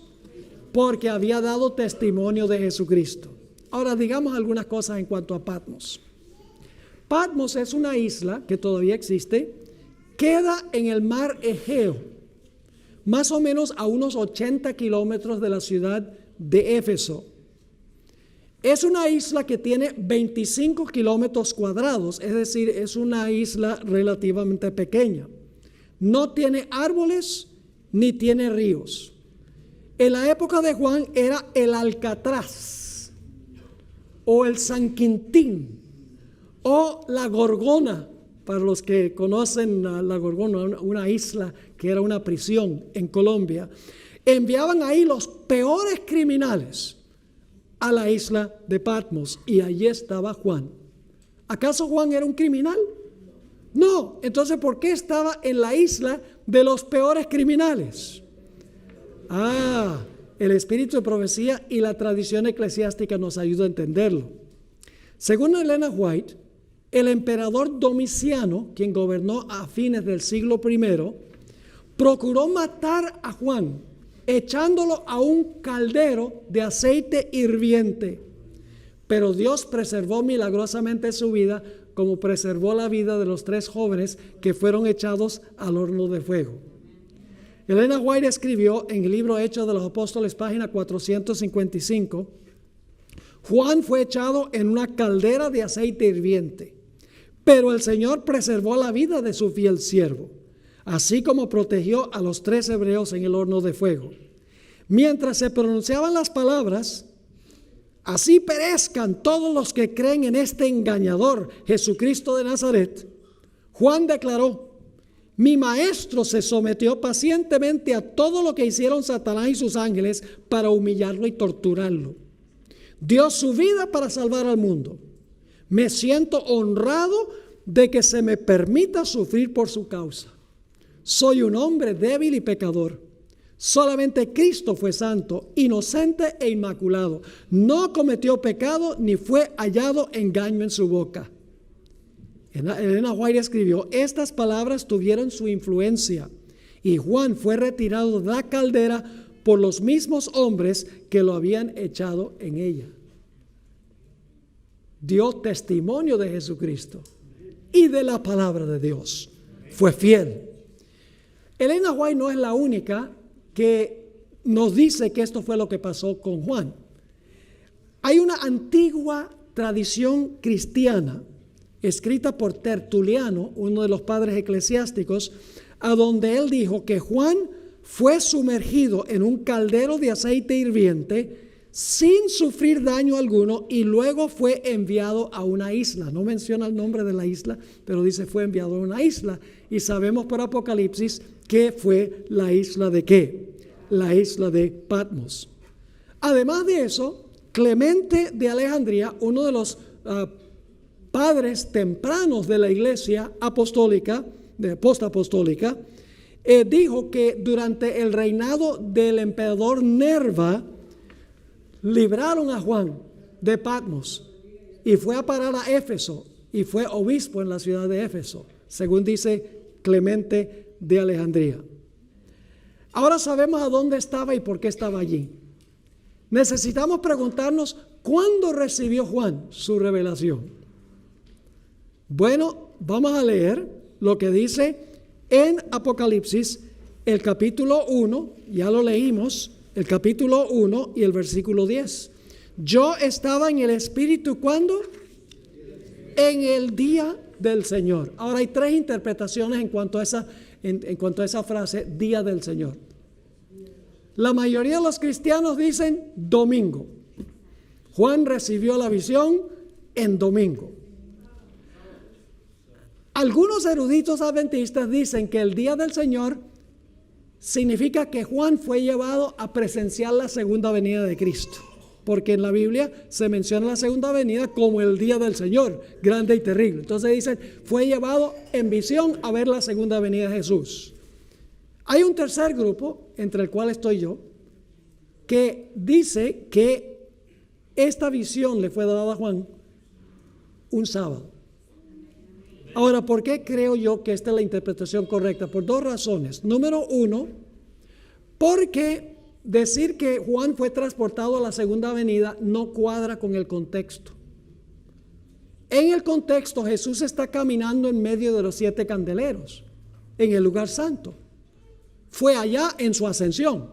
Porque había dado testimonio de Jesucristo. Ahora digamos algunas cosas en cuanto a Patmos. Patmos es una isla que todavía existe, queda en el mar Egeo, más o menos a unos 80 kilómetros de la ciudad de Éfeso. Es una isla que tiene 25 kilómetros cuadrados, es decir, es una isla relativamente pequeña. No tiene árboles ni tiene ríos. En la época de Juan era el Alcatraz, o el San Quintín, o la Gorgona, para los que conocen la Gorgona, una isla que era una prisión en Colombia. Enviaban ahí los peores criminales a la isla de Patmos y allí estaba Juan. ¿Acaso Juan era un criminal? No. Entonces, ¿por qué estaba en la isla de los peores criminales? El espíritu de profecía y la tradición eclesiástica nos ayuda a entenderlo. Según Elena White, el emperador Domiciano, quien gobernó a fines del siglo I, procuró matar a Juan, echándolo a un caldero de aceite hirviente. Pero Dios preservó milagrosamente su vida, como preservó la vida de los 3 jóvenes que fueron echados al horno de fuego. Elena White escribió en el libro Hechos de los Apóstoles, página 455, Juan fue echado en una caldera de aceite hirviente, pero el Señor preservó la vida de su fiel siervo, así como protegió a los 3 hebreos en el horno de fuego. Mientras se pronunciaban las palabras, así perezcan todos los que creen en este engañador, Jesucristo de Nazaret, Juan declaró, mi maestro se sometió pacientemente a todo lo que hicieron Satanás y sus ángeles para humillarlo y torturarlo. Dio su vida para salvar al mundo. Me siento honrado de que se me permita sufrir por su causa. Soy un hombre débil y pecador. Solamente Cristo fue santo, inocente e inmaculado. No cometió pecado ni fue hallado engaño en su boca. Elena White escribió, estas palabras tuvieron su influencia y Juan fue retirado de la caldera por los mismos hombres que lo habían echado en ella. Dio testimonio de Jesucristo y de la palabra de Dios. Fue fiel. Elena White no es la única que nos dice que esto fue lo que pasó con Juan. Hay una antigua tradición cristiana escrita por Tertuliano, uno de los padres eclesiásticos, a donde él dijo que Juan fue sumergido en un caldero de aceite hirviente sin sufrir daño alguno y luego fue enviado a una isla. No menciona el nombre de la isla, pero dice fue enviado a una isla. Y sabemos por Apocalipsis que fue la isla de ¿qué? La isla de Patmos. Además de eso, Clemente de Alejandría, uno de los padres tempranos de la iglesia apostólica, postapostólica, dijo que durante el reinado del emperador Nerva libraron a Juan de Patmos y fue a parar a Éfeso y fue obispo en la ciudad de Éfeso, según dice Clemente de Alejandría. Ahora sabemos a dónde estaba y por qué estaba allí. Necesitamos preguntarnos cuándo recibió Juan su revelación. Bueno, vamos a leer lo que dice en Apocalipsis, el capítulo 1, ya lo leímos, el capítulo 1 y el versículo 10. Yo estaba en el Espíritu, ¿cuándo? En el día del Señor. Ahora hay tres interpretaciones en cuanto a esa frase, día del Señor. La mayoría de los cristianos dicen domingo. Juan recibió la visión en domingo. Algunos eruditos adventistas dicen que el día del Señor significa que Juan fue llevado a presenciar la segunda venida de Cristo, porque en la Biblia se menciona la segunda venida como el día del Señor, grande y terrible. Entonces dicen, fue llevado en visión a ver la segunda venida de Jesús. Hay un tercer grupo, entre el cual estoy yo, que dice que esta visión le fue dada a Juan un sábado. Ahora, ¿por qué creo yo que esta es la interpretación correcta? Por dos razones. Número uno, porque decir que Juan fue transportado a la segunda venida no cuadra con el contexto. En el contexto, Jesús está caminando en medio de los 7 candeleros, en el lugar santo. Fue allá en su ascensión.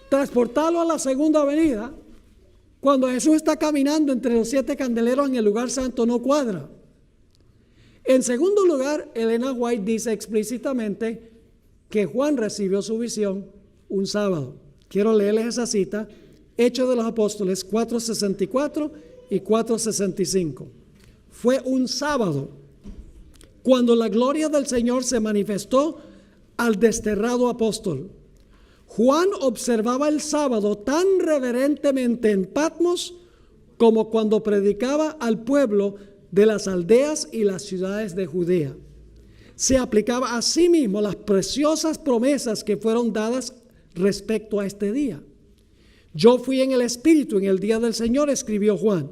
Transportarlo a la segunda venida, cuando Jesús está caminando entre los 7 candeleros en el lugar santo, no cuadra. En segundo lugar, Elena White dice explícitamente que Juan recibió su visión un sábado. Quiero leerles esa cita, Hechos de los Apóstoles 4:64 y 4:65. Fue un sábado cuando la gloria del Señor se manifestó al desterrado apóstol. Juan observaba el sábado tan reverentemente en Patmos como cuando predicaba al pueblo de las aldeas y las ciudades de Judea. Se aplicaba a sí mismo las preciosas promesas que fueron dadas respecto a este día. Yo fui en el Espíritu en el día del Señor, escribió Juan,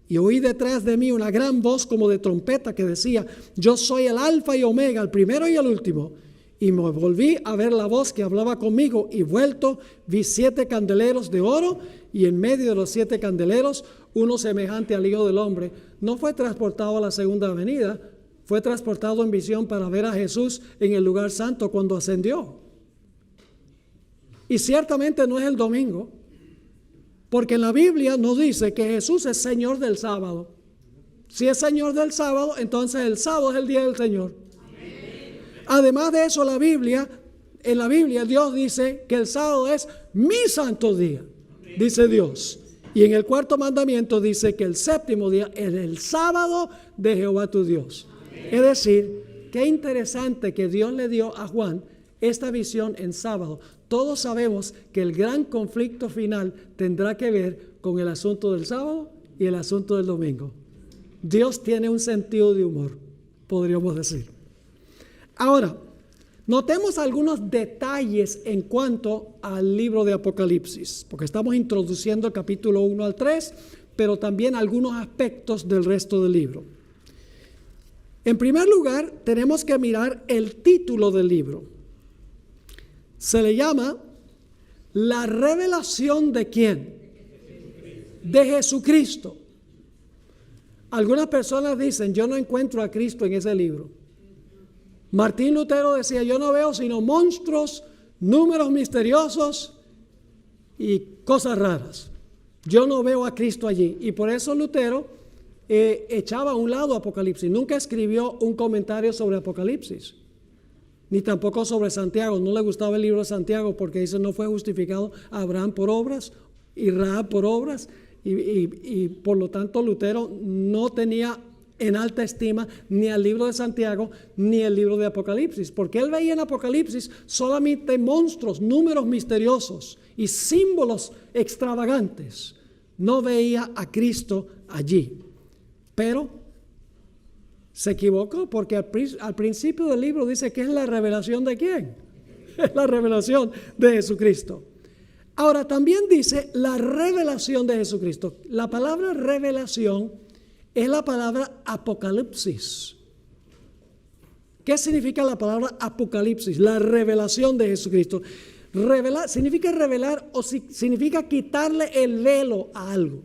y oí detrás de mí una gran voz como de trompeta que decía, yo soy el Alfa y Omega, el primero y el último. Y me volví a ver la voz que hablaba conmigo, y vuelto vi 7 candeleros de oro, y en medio de los 7 candeleros uno semejante al Hijo del Hombre. No fue transportado a la segunda venida, fue transportado en visión para ver a Jesús en el lugar santo cuando ascendió. Y ciertamente no es el domingo, porque en la Biblia nos dice que Jesús es Señor del sábado. Si es Señor del sábado, entonces el sábado es el día del Señor. Además de eso, en la Biblia Dios dice que el sábado es mi santo día, dice Dios. Y en el 4º mandamiento dice que el 7º día es el sábado de Jehová tu Dios. Es decir, qué interesante que Dios le dio a Juan esta visión en sábado. Todos sabemos que el gran conflicto final tendrá que ver con el asunto del sábado y el asunto del domingo. Dios tiene un sentido de humor, podríamos decir. Ahora, notemos algunos detalles en cuanto al libro de Apocalipsis, porque estamos introduciendo el capítulo 1 al 3, pero también algunos aspectos del resto del libro. En primer lugar, tenemos que mirar el título del libro. Se le llama La revelación de ¿quién? De Jesucristo. Algunas personas dicen, yo no encuentro a Cristo en ese libro. Martín Lutero decía, yo no veo sino monstruos, números misteriosos y cosas raras. Yo no veo a Cristo allí. Y por eso Lutero echaba a un lado Apocalipsis. Nunca escribió un comentario sobre Apocalipsis, ni tampoco sobre Santiago. No le gustaba el libro de Santiago porque dice, no fue justificado Abraham por obras y Rahab por obras. Y por lo tanto Lutero no tenía en alta estima ni el libro de Santiago ni el libro de Apocalipsis, porque él veía en Apocalipsis solamente monstruos, números misteriosos y símbolos extravagantes. No veía a Cristo allí. Pero se equivocó, porque al principio del libro dice que es la revelación de ¿quién? Es la revelación de Jesucristo. Ahora también dice la revelación de Jesucristo. La palabra revelación es la palabra apocalipsis. ¿Qué significa la palabra apocalipsis? La revelación de Jesucristo. Revelar, ¿significa revelar o significa quitarle el velo a algo?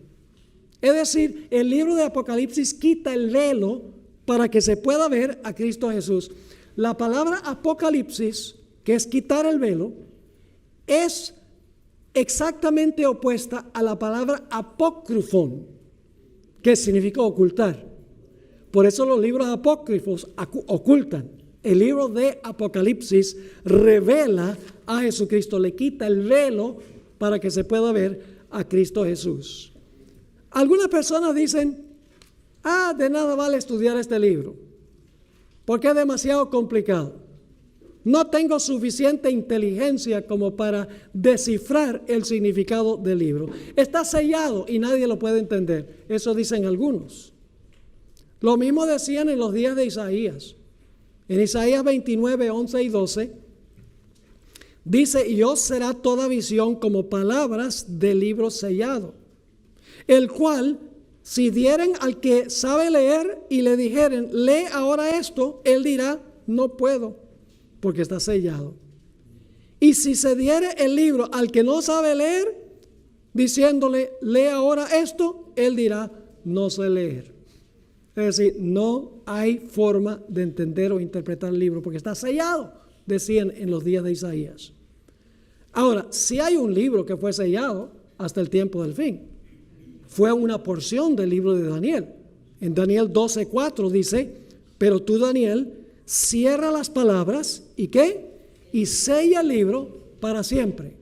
Es decir, el libro de Apocalipsis quita el velo para que se pueda ver a Cristo Jesús. La palabra apocalipsis, que es quitar el velo, es exactamente opuesta a la palabra apócrifon, que significa ocultar. Por eso los libros apócrifos ocultan. El libro de Apocalipsis revela a Jesucristo, le quita el velo para que se pueda ver a Cristo Jesús. Algunas personas dicen, de nada vale estudiar este libro, porque es demasiado complicado. No tengo suficiente inteligencia como para descifrar el significado del libro. Está sellado y nadie lo puede entender. Eso dicen algunos. Lo mismo decían en los días de Isaías. En Isaías 29, 11 y 12, dice, y os será toda visión como palabras del libro sellado, el cual, si dieren al que sabe leer y le dijeren, lee ahora esto, él dirá, no puedo, porque está sellado. Y si se diere el libro al que no sabe leer, diciéndole, lee ahora esto, él dirá, no sé leer. Es decir, no hay forma de entender o interpretar el libro porque está sellado, decían en los días de Isaías. Ahora, si hay un libro que fue sellado hasta el tiempo del fin, fue una porción del libro de Daniel. En Daniel 12:4 dice, pero tú, Daniel, cierra las palabras y ¿qué? Y sella el libro para siempre.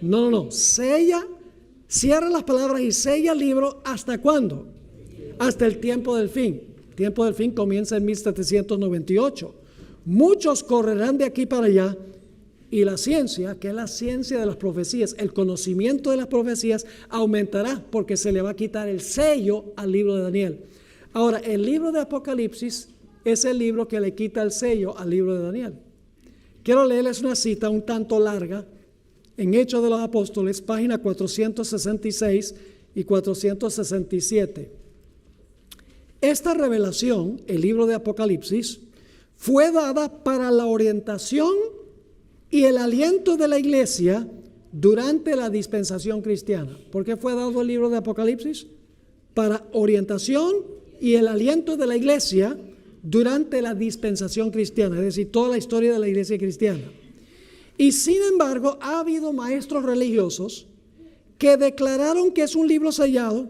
No, cierra las palabras y sella el libro ¿hasta cuándo? Hasta el tiempo del fin. El tiempo del fin comienza en 1798. Muchos correrán de aquí para allá y la ciencia, que es la ciencia de las profecías, el conocimiento de las profecías aumentará porque se le va a quitar el sello al libro de Daniel. Ahora, el libro de Apocalipsis es el libro que le quita el sello al libro de Daniel. Quiero leerles una cita un tanto larga en Hechos de los Apóstoles, página 466 y 467. Esta revelación, el libro de Apocalipsis, fue dada para la orientación y el aliento de la iglesia durante la dispensación cristiana. ¿Por qué fue dado el libro de Apocalipsis? Para orientación y el aliento de la iglesia durante la dispensación cristiana, es decir, toda la historia de la iglesia cristiana. Y sin embargo, ha habido maestros religiosos que declararon que es un libro sellado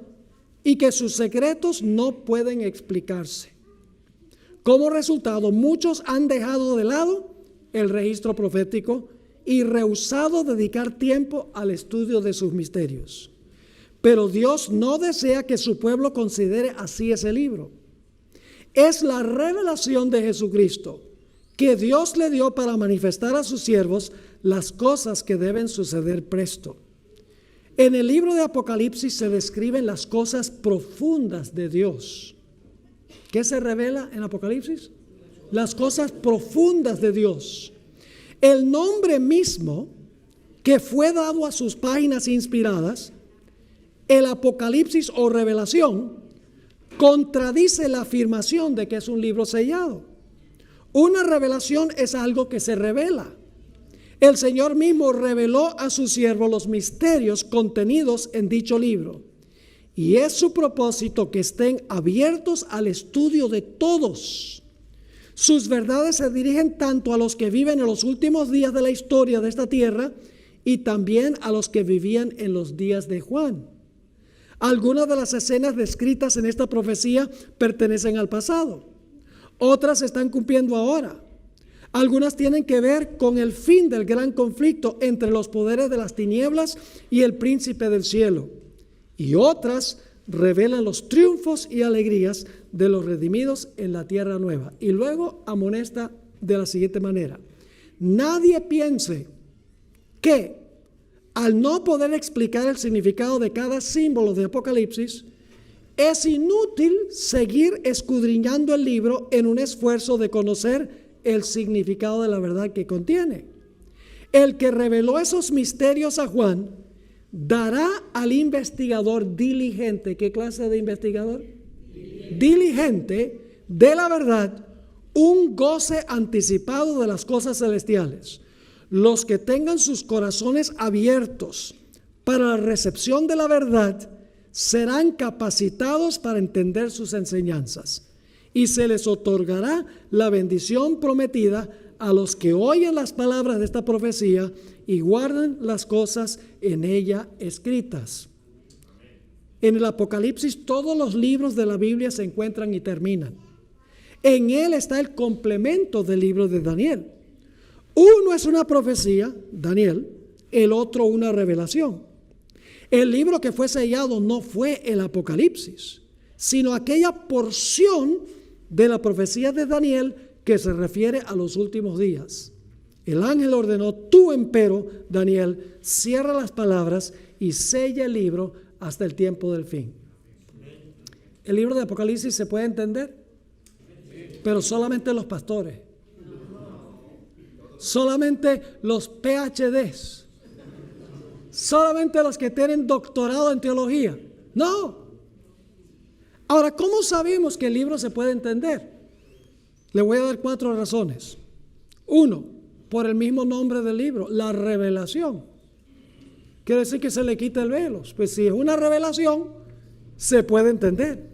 y que sus secretos no pueden explicarse. Como resultado, muchos han dejado de lado el registro profético y rehusado dedicar tiempo al estudio de sus misterios. Pero Dios no desea que su pueblo considere así ese libro. Es la revelación de Jesucristo que Dios le dio para manifestar a sus siervos las cosas que deben suceder presto. En el libro de Apocalipsis se describen las cosas profundas de Dios. ¿Qué se revela en Apocalipsis? Las cosas profundas de Dios. El nombre mismo que fue dado a sus páginas inspiradas, el Apocalipsis o revelación, contradice la afirmación de que es un libro sellado. Una revelación es algo que se revela. El Señor mismo reveló a su siervo los misterios contenidos en dicho libro. Y es su propósito que estén abiertos al estudio de todos. Sus verdades se dirigen tanto a los que viven en los últimos días de la historia de esta tierra y también a los que vivían en los días de Juan. Algunas de las escenas descritas en esta profecía pertenecen al pasado. Otras se están cumpliendo ahora. Algunas tienen que ver con el fin del gran conflicto entre los poderes de las tinieblas y el príncipe del cielo. Y otras revelan los triunfos y alegrías de los redimidos en la tierra nueva. Y luego amonesta de la siguiente manera: nadie piense que al no poder explicar el significado de cada símbolo de Apocalipsis, es inútil seguir escudriñando el libro en un esfuerzo de conocer el significado de la verdad que contiene. El que reveló esos misterios a Juan dará al investigador diligente. ¿Qué clase de investigador? Diligente de la verdad, un goce anticipado de las cosas celestiales. Los que tengan sus corazones abiertos para la recepción de la verdad serán capacitados para entender sus enseñanzas. y se les otorgará la bendición prometida a los que oyen las palabras de esta profecía y guardan las cosas en ella escritas. En el Apocalipsis todos los libros de la Biblia se encuentran y terminan. En él está el complemento del libro de Daniel. Uno es una profecía, Daniel, el otro una revelación. El libro que fue sellado no fue el Apocalipsis, sino aquella porción de la profecía de Daniel que se refiere a los últimos días. El ángel ordenó: tú, empero, Daniel, cierra las palabras y sella el libro hasta el tiempo del fin. ¿El libro de Apocalipsis se puede entender? Pero solamente los pastores, solamente los PhDs, solamente los que tienen doctorado en teología. No. Ahora, ¿cómo sabemos que el libro se puede entender? Le voy a dar 4 razones. 1, por el mismo nombre del libro, la revelación. Quiere decir que se le quita el velo. Pues si es una revelación, se puede entender.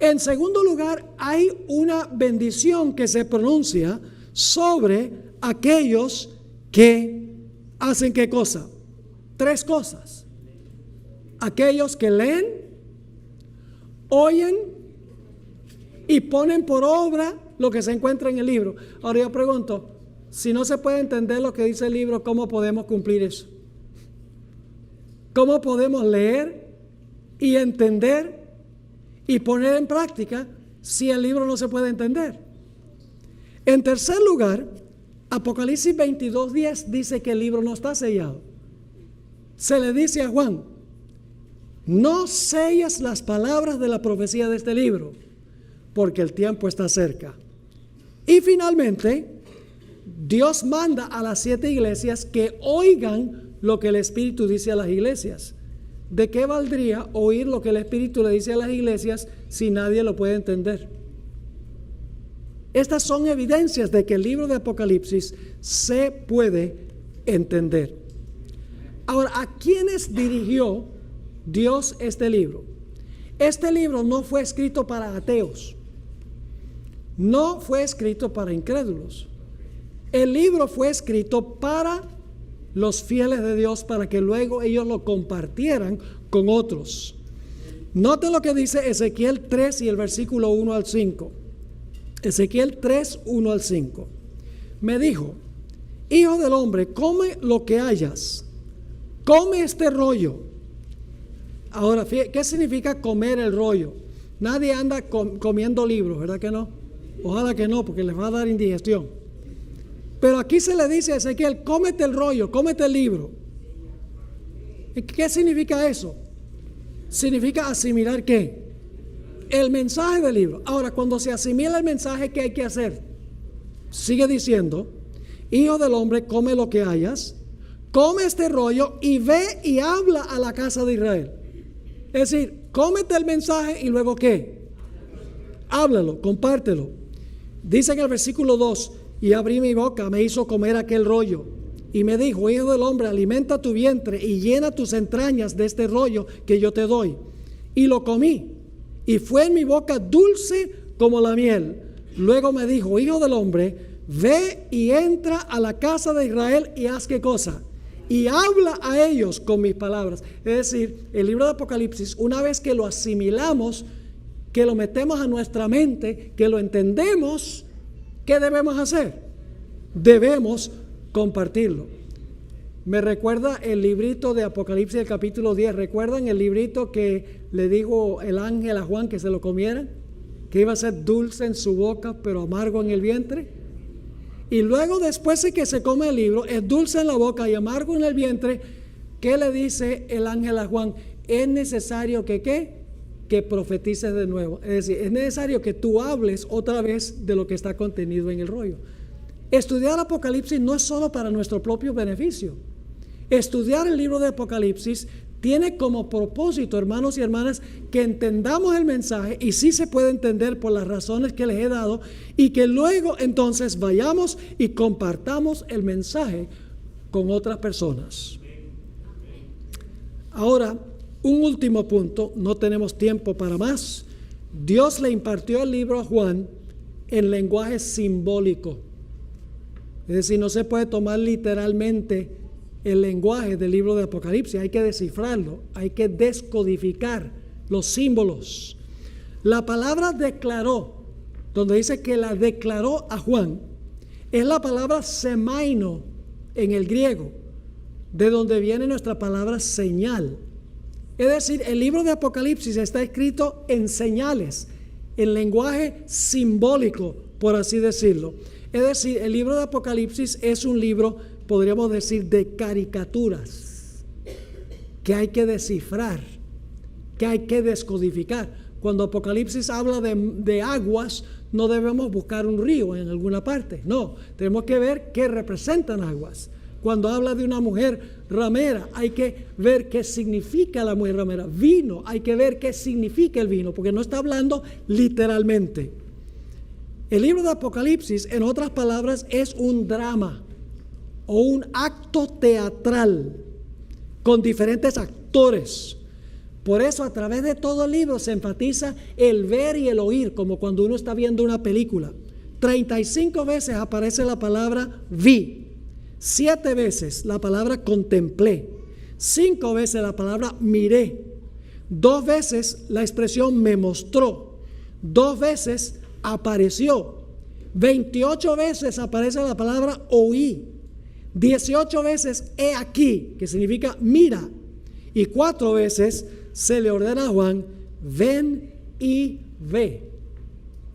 En segundo lugar, hay una bendición que se pronuncia sobre aquellos que hacen ¿qué cosa? 3 cosas. Aquellos que leen, oyen y ponen por obra lo que se encuentra en el libro. Ahora yo pregunto, si no se puede entender lo que dice el libro, ¿cómo podemos cumplir eso? ¿Cómo podemos leer y entender y poner en práctica si el libro no se puede entender? En tercer lugar, Apocalipsis 22:10 dice que el libro no está sellado. Se le dice a Juan: no selles las palabras de la profecía de este libro, porque el tiempo está cerca. Y finalmente, Dios manda a las 7 iglesias que oigan lo que el Espíritu dice a las iglesias. ¿De qué valdría oír lo que el Espíritu le dice a las iglesias si nadie lo puede entender? Estas son evidencias de que el libro de Apocalipsis se puede entender. Ahora, ¿a quiénes dirigió Dios este libro? Este libro no fue escrito para ateos, no fue escrito para incrédulos. El libro fue escrito para los fieles de Dios, para que luego ellos lo compartieran con otros. Noten lo que dice Ezequiel 3 y el versículo 1 al 5. Ezequiel 3, 1 al 5. Me dijo: hijo del hombre, come lo que hayas, come este rollo. Ahora, ¿qué significa comer el rollo? Nadie anda comiendo libros, ¿verdad que no? Ojalá que no, porque les va a dar indigestión. Pero aquí se le dice a Ezequiel: cómete el rollo, cómete el libro. ¿Qué significa eso? Significa asimilar ¿qué? El mensaje del libro. Ahora, cuando se asimila el mensaje, ¿qué hay que hacer? Sigue diciendo: hijo del hombre, come lo que hayas, come este rollo y ve y habla a la casa de Israel. Es decir, cómete el mensaje y luego ¿qué? Háblalo, compártelo. Dice en el versículo 2: y abrí mi boca, me hizo comer aquel rollo. Y me dijo: hijo del hombre, alimenta tu vientre y llena tus entrañas de este rollo que yo te doy. Y lo comí, y fue en mi boca dulce como la miel. Luego me dijo: hijo del hombre, ve y entra a la casa de Israel y haz ¿qué cosa? Y habla a ellos con mis palabras. Es decir, el libro de Apocalipsis, una vez que lo asimilamos, que lo metemos a nuestra mente, que lo entendemos, ¿qué debemos hacer? Debemos compartirlo. Me recuerda el librito de Apocalipsis, el capítulo 10. ¿Recuerdan el librito que le dijo el ángel a Juan que se lo comiera? Que iba a ser dulce en su boca, pero amargo en el vientre. Y luego, después de que se come el libro, es dulce en la boca y amargo en el vientre. ¿Qué le dice el ángel a Juan? Es necesario que ¿qué? Que profetices de nuevo. Es decir, es necesario que tú hables otra vez de lo que está contenido en el rollo. Estudiar Apocalipsis no es solo para nuestro propio beneficio. Estudiar el libro de Apocalipsis tiene como propósito, hermanos y hermanas, que entendamos el mensaje, y sí se puede entender por las razones que les he dado, y que luego entonces vayamos y compartamos el mensaje con otras personas. Ahora, un último punto, no tenemos tiempo para más. Dios le impartió el libro a Juan en lenguaje simbólico. Es decir, no se puede tomar literalmente el lenguaje del libro de Apocalipsis, hay que descifrarlo, hay que descodificar los símbolos. La palabra declaró, donde dice que la declaró a Juan, es la palabra semaino en el griego, de donde viene nuestra palabra señal. Es decir, el libro de Apocalipsis está escrito en señales, en lenguaje simbólico, por así decirlo. Es decir, el libro de Apocalipsis es un libro, podríamos decir, de caricaturas, que hay que descifrar, que hay que descodificar. Cuando Apocalipsis habla de aguas, no debemos buscar un río en alguna parte, no, tenemos que ver qué representan aguas. Cuando habla de una mujer ramera, hay que ver qué significa la mujer ramera. Vino, hay que ver qué significa el vino, porque no está hablando literalmente. El libro de Apocalipsis, en otras palabras, es un drama o un acto teatral con diferentes actores. Por eso a través de todo el libro se enfatiza el ver y el oír, como cuando uno está viendo una película. 35 veces aparece la palabra vi, 7 veces la palabra contemplé, 5 veces la palabra miré, 2 veces la expresión me mostró, 2 veces apareció, 28 veces aparece la palabra oí, 18 veces he aquí, que significa mira, y 4 veces se le ordena a Juan, ven y ve.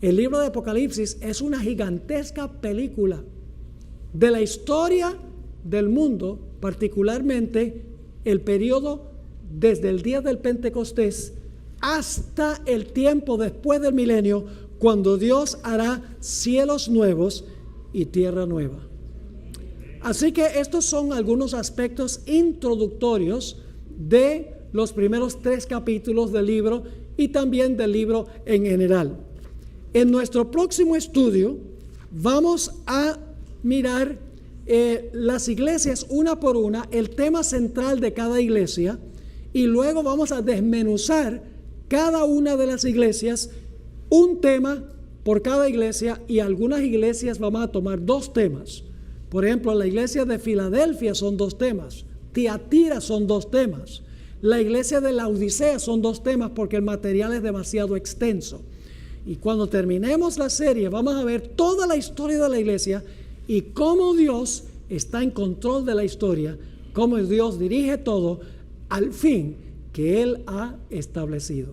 El libro de Apocalipsis es una gigantesca película de la historia del mundo, particularmente el periodo desde el día del Pentecostés hasta el tiempo después del milenio, cuando Dios hará cielos nuevos y tierra nueva. Así que estos son algunos aspectos introductorios de los primeros 3 capítulos del libro y también del libro en general. En nuestro próximo estudio vamos a mirar las iglesias una por una, el tema central de cada iglesia, y luego vamos a desmenuzar cada una de las iglesias, un tema por cada iglesia, y algunas iglesias vamos a tomar 2 temas. Por ejemplo, la iglesia de Filadelfia son 2 temas, Tiatira son 2 temas, la iglesia de Laodicea son 2 temas porque el material es demasiado extenso. Y cuando terminemos la serie vamos a ver toda la historia de la iglesia y cómo Dios está en control de la historia, cómo Dios dirige todo al fin que Él ha establecido.